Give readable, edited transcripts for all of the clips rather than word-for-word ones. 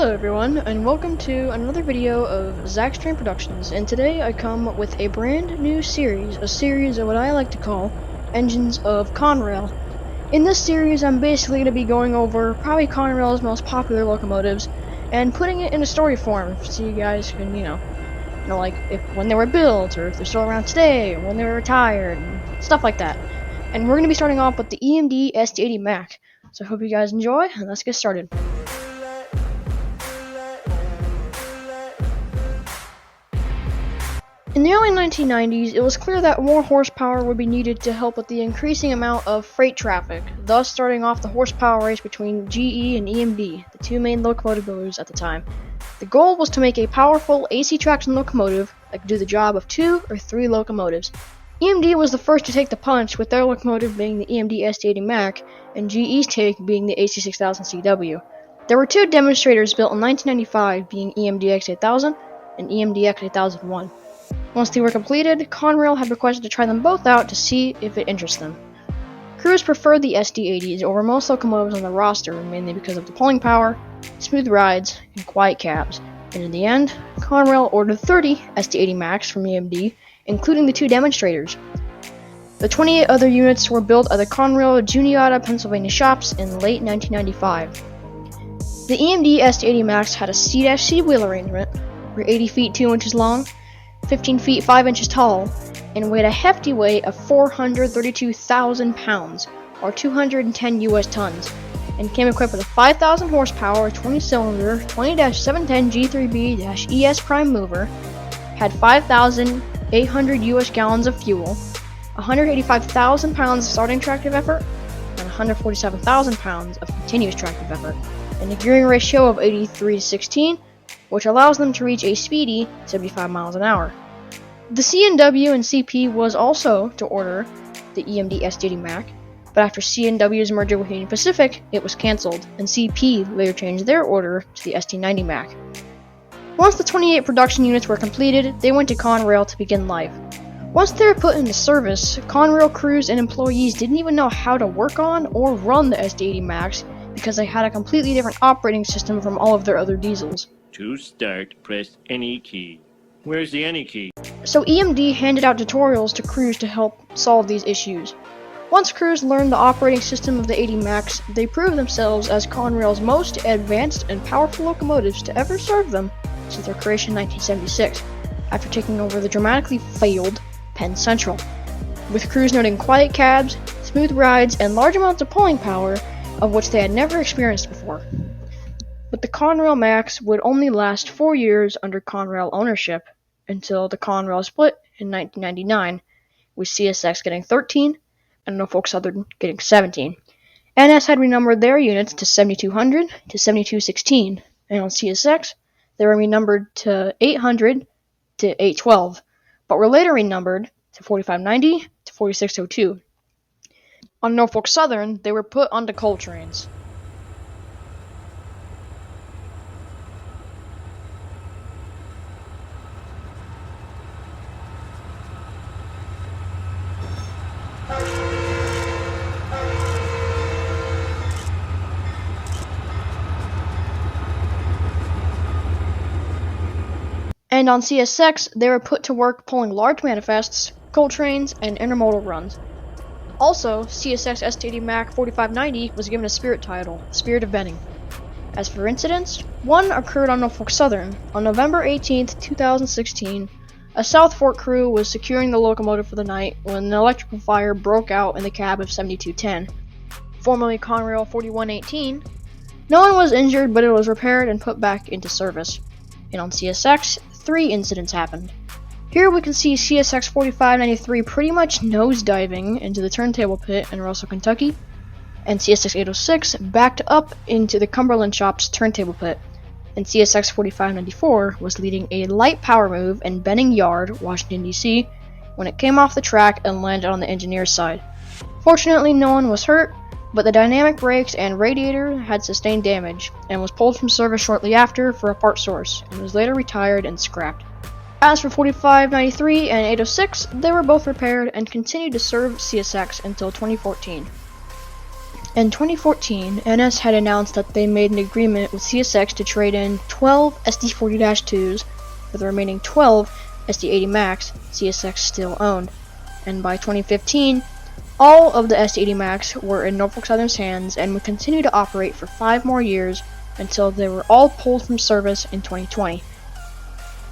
Hello everyone, and welcome to another video of Zach's Train Productions, and today I come with a brand new series, a series of what I like to call Engines of Conrail. In this series, I'm basically going to be going over probably Conrail's most popular locomotives, and putting it in a story form, so you guys can, like when they were built, or if they're still around today, or when they were retired, and stuff like that. And we're going to be starting off with the EMD SD80MAC, so I hope you guys enjoy, and let's get started. In the early 1990s, it was clear that more horsepower would be needed to help with the increasing amount of freight traffic, thus starting off the horsepower race between GE and EMD, the two main locomotive builders at the time. The goal was to make a powerful AC traction locomotive that could do the job of 2 or 3 locomotives. EMD was the first to take the punch, with their locomotive being the EMD SD80MAC, and GE's take being the AC6000 CW. There were 2 demonstrators built in 1995, being EMD X8000 and EMD X8001. Once they were completed, Conrail had requested to try them both out to see if it interests them. Crews preferred the SD80s over most locomotives on the roster, mainly because of the pulling power, smooth rides, and quiet cabs, and in the end, Conrail ordered 30 SD80MACs from EMD, including the 2 demonstrators. The 28 other units were built at the Conrail Juniata, Pennsylvania shops in late 1995. The EMD SD80MACs had a C-C wheel arrangement, were 80 feet 2 inches long, 15 feet 5 inches tall, and weighed a hefty weight of 432,000 pounds, or 210 US tons, and came equipped with a 5,000 horsepower 20-cylinder 20-710 G3B-ES prime mover, had 5,800 US gallons of fuel, 185,000 pounds of starting tractive effort, and 147,000 pounds of continuous tractive effort, and a gearing ratio of 83:16, which allows them to reach a speedy 75 miles an hour. The C&W and CP was also to order the EMD SD80MAC, but after C&W's merger with Union Pacific, it was cancelled, and CP later changed their order to the SD90MAC. Once the 28 production units were completed, they went to Conrail to begin life. Once they were put into service, Conrail crews and employees didn't even know how to work on or run the SD80MACs because they had a completely different operating system from all of their other diesels. To start, press any key. Where's the any key? So EMD handed out tutorials to crews to help solve these issues. Once crews learned the operating system of the 80MACs, they proved themselves as Conrail's most advanced and powerful locomotives to ever serve them since their creation in 1976, after taking over the dramatically failed Penn Central, with crews noting quiet cabs, smooth rides, and large amounts of pulling power, of which they had never experienced before. But the Conrail Macs would only last 4 years under Conrail ownership, until the Conrail split in 1999, with CSX getting 13 and Norfolk Southern getting 17. NS had renumbered their units to 7200 to 7216, and on CSX they were renumbered to 800 to 812, but were later renumbered to 4590 to 4602. On Norfolk Southern, they were put onto coal trains. And on CSX, they were put to work pulling large manifests, coal trains, and intermodal runs. Also, CSX SD80MAC 4590 was given a Spirit title, Spirit of Benning. As for incidents, one occurred on Norfolk Southern. On November 18, 2016, a South Fork crew was securing the locomotive for the night when an electrical fire broke out in the cab of 7210, formerly Conrail 4118. No one was injured, but it was repaired and put back into service. And on CSX, 3 incidents happened. Here we can see CSX 4593 pretty much nosediving into the turntable pit in Russell, Kentucky, and CSX 806 backed up into the Cumberland Shops turntable pit, and CSX 4594 was leading a light power move in Benning Yard, Washington, D.C., when it came off the track and landed on the engineer's side. Fortunately, no one was hurt, but the dynamic brakes and radiator had sustained damage, and was pulled from service shortly after for a part source, and was later retired and scrapped. As for 4593 and 806, they were both repaired and continued to serve CSX until 2014. In 2014, NS had announced that they made an agreement with CSX to trade in 12 SD40-2s for the remaining 12 SD80MACs CSX still owned, and by 2015, all of the SD80MACs were in Norfolk Southern's hands and would continue to operate for 5 more years until they were all pulled from service in 2020.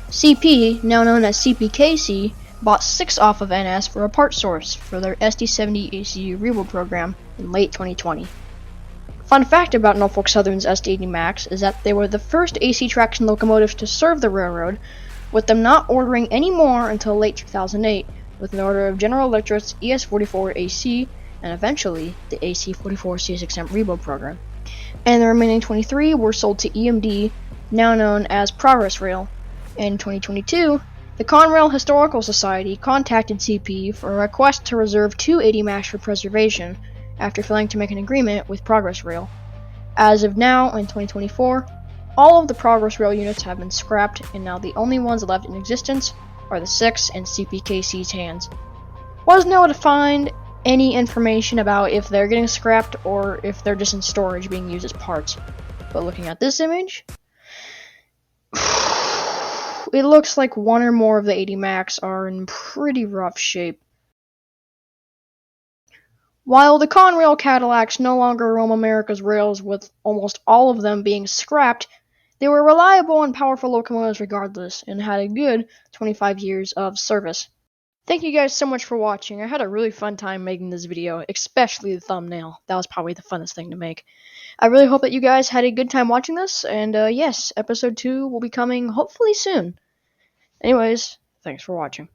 CP, now known as CPKC, bought 6 off of NS for a part source for their SD70 ACU rebuild program in late 2020. Fun fact about Norfolk Southern's SD80MACs is that they were the first AC traction locomotives to serve the railroad, with them not ordering any more until late 2008, with an order of General Electric's ES44 AC and eventually the AC44 CSXM rebuild program. And the remaining 23 were sold to EMD, now known as Progress Rail. In 2022, the Conrail Historical Society contacted CP for a request to reserve 2 80MACs for preservation after failing to make an agreement with Progress Rail. As of now, in 2024, all of the Progress Rail units have been scrapped, and now the only ones left in existence are the 6 in CPKC's hands. Wasn't able to find any information about if they're getting scrapped or if they're just in storage being used as parts. But looking at this image, it looks like one or more of the 80MACs are in pretty rough shape. While the Conrail Cadillacs no longer roam America's rails, with almost all of them being scrapped, they were reliable and powerful locomotives regardless, and had a good 25 years of service. Thank you guys so much for watching. I had a really fun time making this video, especially the thumbnail. That was probably the funnest thing to make. I really hope that you guys had a good time watching this, and yes, episode 2 will be coming hopefully soon. Anyways, thanks for watching.